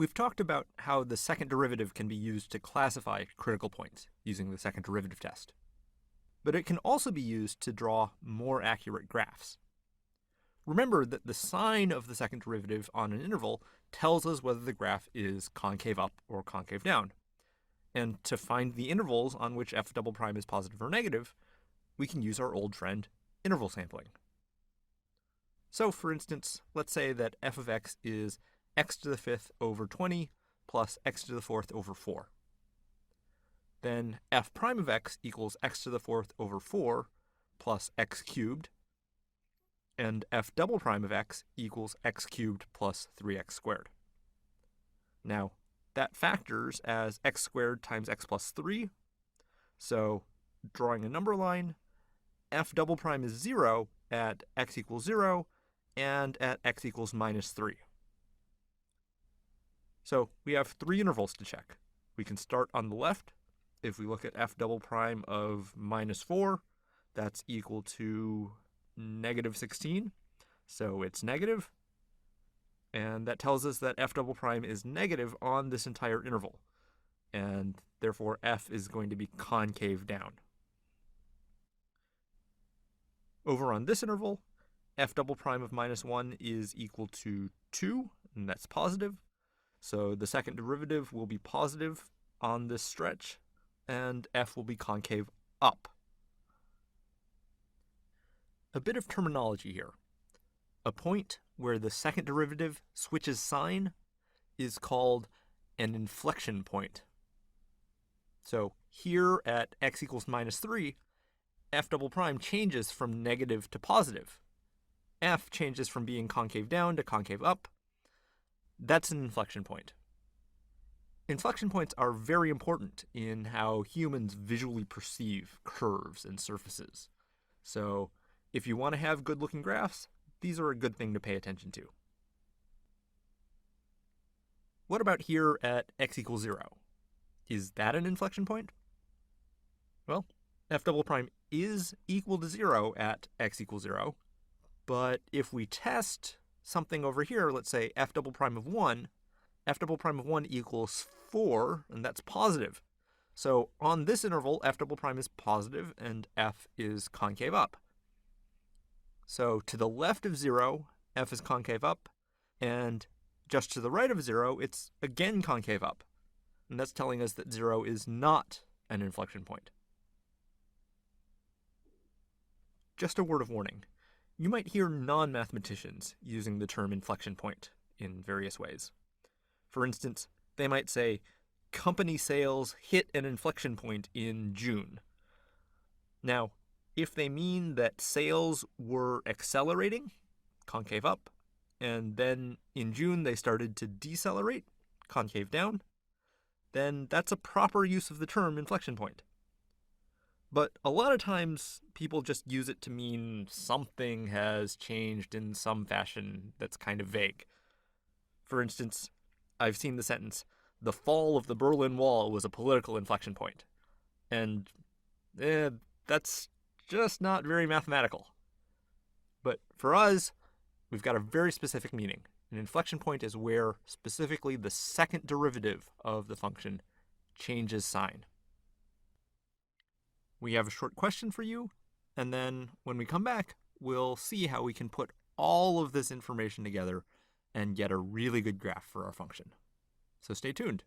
We've talked about how the second derivative can be used to classify critical points using the second derivative test. But it can also be used to draw more accurate graphs. Remember that the sign of the second derivative on an interval tells us whether the graph is concave up or concave down. And to find the intervals on which f double prime is positive or negative, we can use our old friend, interval sampling. So for instance, let's say that f of x is x to the fifth over 20 plus x to the fourth over 4. Then f prime of x equals x to the fourth over 4 plus x cubed, and f double prime of x equals x cubed plus 3x squared. Now, that factors as x squared times x plus 3, so drawing a number line, f double prime is 0 at x equals 0 and at x equals minus 3. So we have three intervals to check. We can start on the left. If we look at f double prime of minus 4, that's equal to negative 16, so it's negative. And that tells us that f double prime is negative on this entire interval, and therefore f is going to be concave down. Over on this interval, f double prime of minus 1 is equal to 2, and that's positive. So the second derivative will be positive on this stretch, and f will be concave up. A bit of terminology here. A point where the second derivative switches sign is called an inflection point. So here at x equals minus 3, f double prime changes from negative to positive. F changes from being concave down to concave up. That's an inflection point. Inflection points are very important in how humans visually perceive curves and surfaces. So if you want to have good-looking graphs, these are a good thing to pay attention to. What about here at x equals 0? Is that an inflection point? Well, f double prime is equal to 0 at x equals 0, but if we test something over here, let's say f double prime of 1, f double prime of 1 equals 4, and that's positive. So on this interval, f double prime is positive and f is concave up. So to the left of 0, f is concave up, and just to the right of 0, it's again concave up. And that's telling us that 0 is not an inflection point. Just a word of warning. You might hear non-mathematicians using the term inflection point in various ways. For instance, they might say, company sales hit an inflection point in June. Now, if they mean that sales were accelerating, concave up, and then in June they started to decelerate, concave down, then that's a proper use of the term inflection point. But a lot of times people just use it to mean something has changed in some fashion that's kind of vague. For instance, I've seen the sentence, the fall of the Berlin Wall was a political inflection point. And that's just not very mathematical. But for us, we've got a very specific meaning. An inflection point is where specifically the second derivative of the function changes sign. We have a short question for you, and then when we come back, we'll see how we can put all of this information together and get a really good graph for our function. So stay tuned.